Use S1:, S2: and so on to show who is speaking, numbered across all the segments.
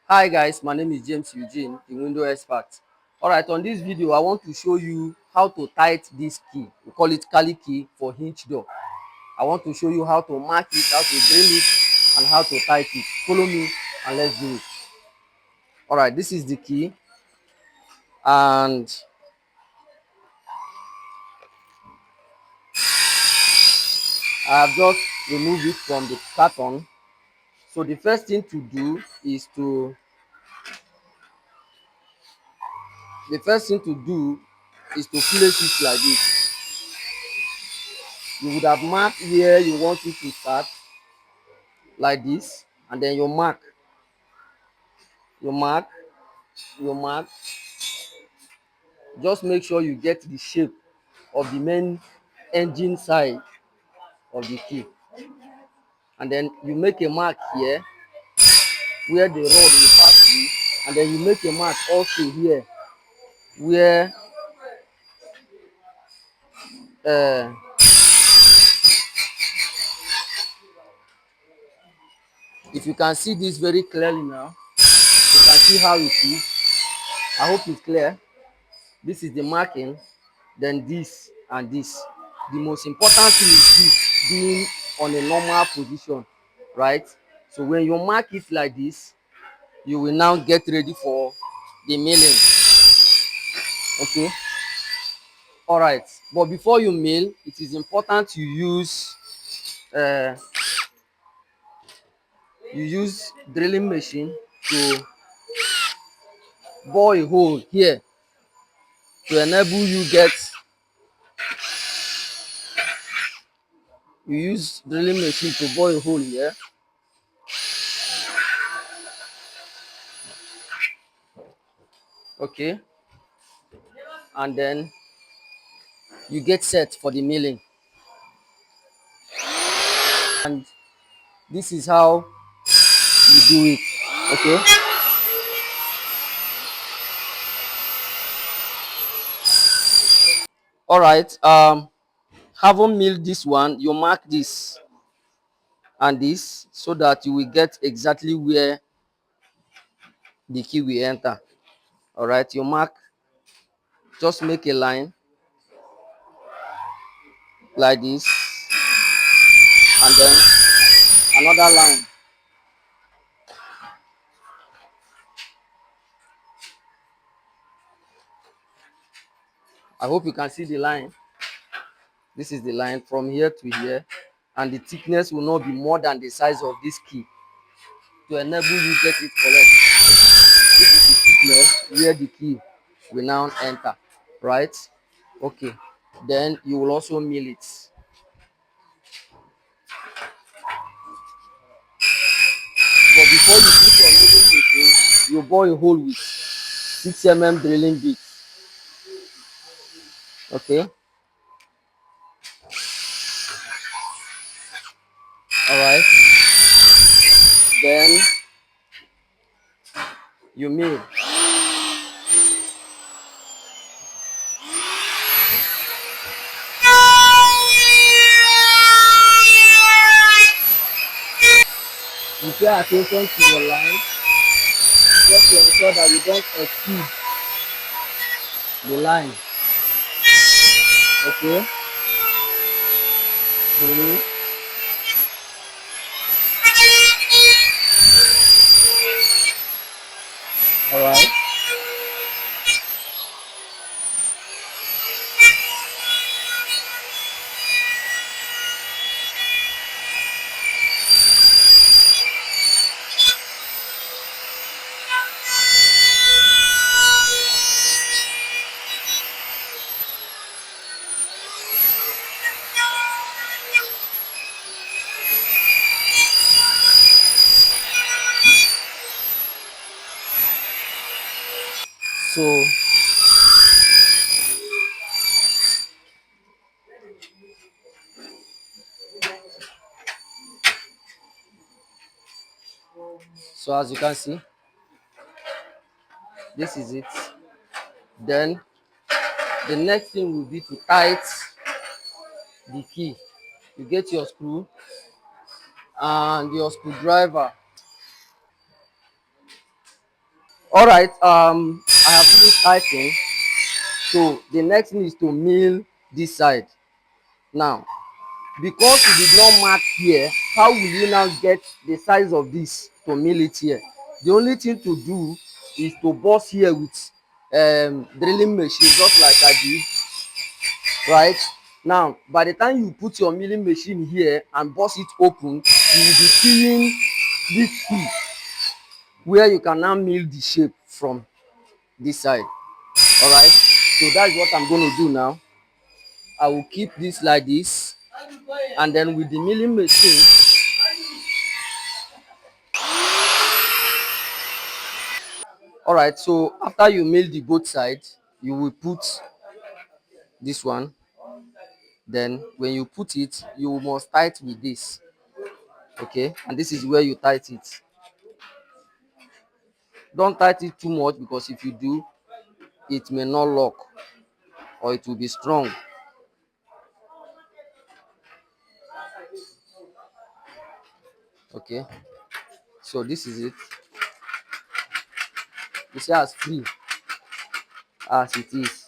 S1: Hi guys, my name is James Eugene, the window expert. Alright, on this video I want to show you how to tight this key. We call it Kali key for hinge door. I want to show you how to mark it, how to drill it, and how to tight it. Follow me and let's do it. Alright, this is the key, and I have just removed it from the carton. So the first thing to do is to place it like this. You would have marked where you want it to start, like this, and then you mark, you mark. Just make sure you get the shape of the main engine side of the key, and then you make a mark here where the rod will pass through, and then you make a mark also here where uh, if you can see this very clearly now, you can see how it is. I hope it's clear. This is the marking, then this and this. The most important thing is this being on a normal position, right? So when you mark it like this, you will now get ready for the milling. Okay, all right, but before you mill, it is important uh, you use drilling machine to bore a hole here to enable you use drilling machine to bore a hole here, okay, and then you get set for the milling. And this is how you do it. Okay, all right, having milled this one, you mark this and this so that you will get exactly where the key will enter. All right, you mark, just make a line like this, and then another line. I hope you can see the line. This is the line from here to here, and the thickness will not be more than the size of this key to enable you get it correct. This is the thickness where the key will now enter, right? Okay, then you will also mill it. But before you put your milling machine, you bore a hole with 6 mm drilling bit. Okay, all right, then you mill. You pay attention to your line just to ensure that you don't exceed the line. Okay. All right. So as you can see, this is it. Then the next thing will be to tight the key. You get your screw and your screwdriver. All right, I have finished typing. So the next thing is to mill this side. Now, because you did not mark here, how will you now get the size of this to mill it here? The only thing to do is to burst here with drilling machine, just like I did, right? Now, by the time you put your milling machine here and burst it open, you will be seeing this key where you can now mill the shape from this side. All right, so that's what I'm going to do now. I will keep this like this, and then with the milling machine, all right, so after you mill the both sides, you will put this one. Then when you put it, you must tight with this, okay? And this is where you tight it. Don't tight it too much, because if you do, it may not lock, or it will be strong. Okay, so this is it. You see as free as it is.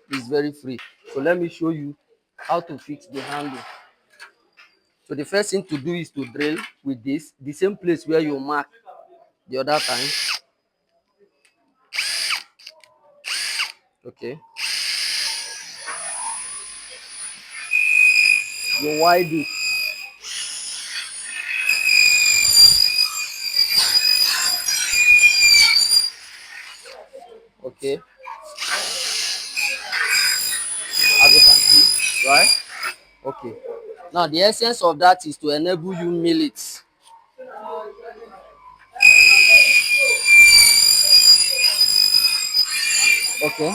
S1: It's very free. So let me show you how to fix the handle. So the first thing to do is to drill with this, the same place where you mark the other time. Okay, you wide it. Okay, as you can see, right? Okay, now the essence of that is to enable you mill it. Okay,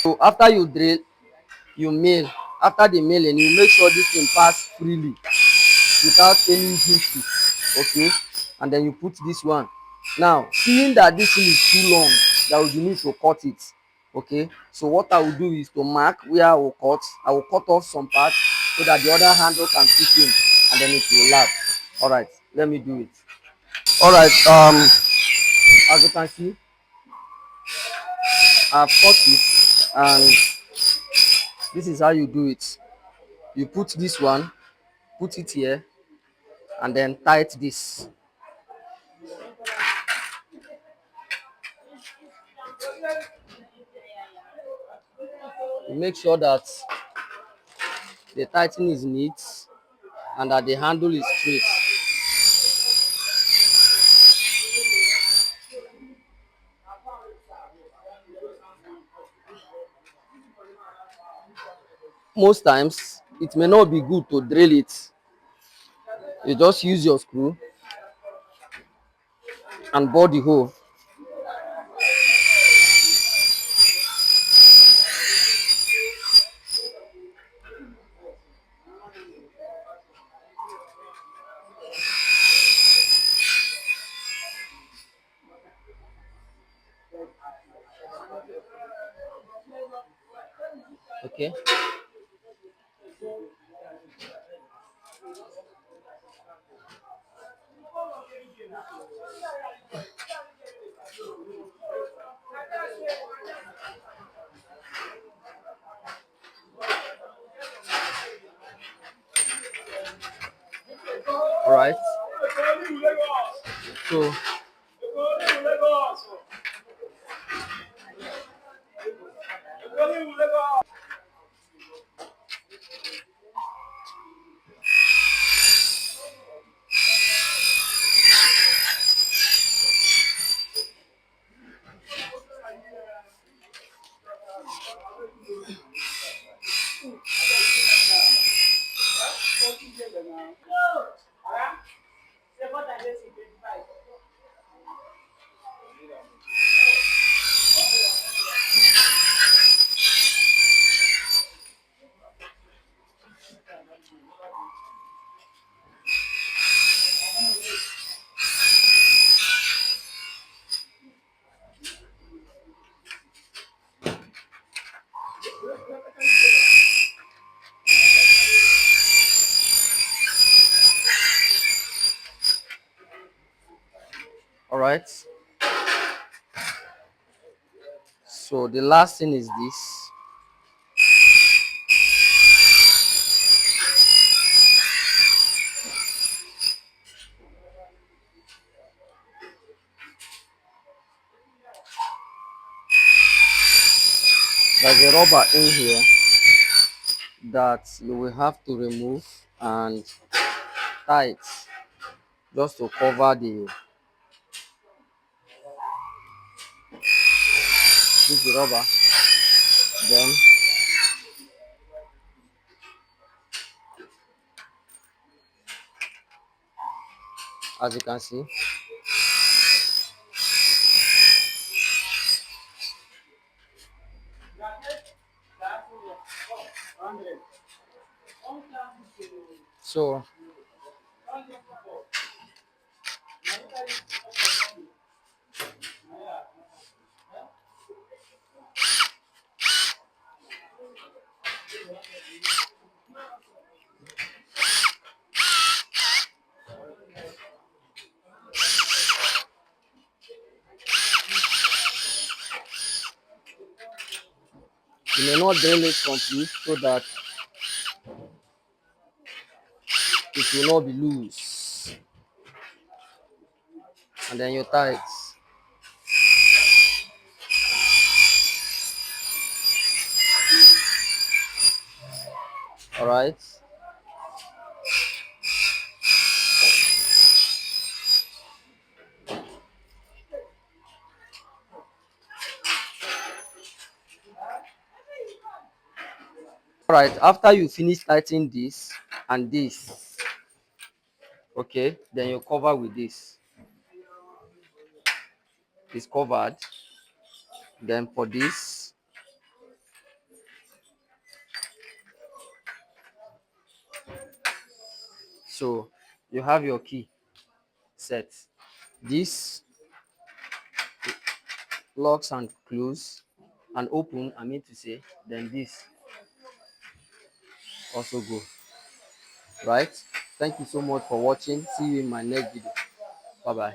S1: so after you drill, you mill. After the milling, you make sure this thing pass freely without any issue. Okay, and then you put this one. Now, seeing that this thing is too long, there will be need to cut it. Okay, so what I will do is to mark where I will cut. I will cut off some parts so that the other handle can fit in, and then it will lap. All right, let me do it. All right, as you can see, I've cut it, and this is how you do it. You put this one, put it here, and then tight this. You make sure that the tightening is neat and that the handle is straight. Most times, it may not be good to drill it. You just use your screw and bore the hole. Okay. All right. So right, so the last thing is this. There's a rubber in here that you will have to remove and tie it just to cover the rubber. Then, as you can see, so you may not drill it complete so that it will not be loose, and then you tie it. All right, after you finish tightening this and this, okay, then you cover with this. It's covered. Then for this, so you have your key set. This locks and close and open, I mean to say. Then this also go. Right, thank you so much for watching. See you in my next video. Bye bye.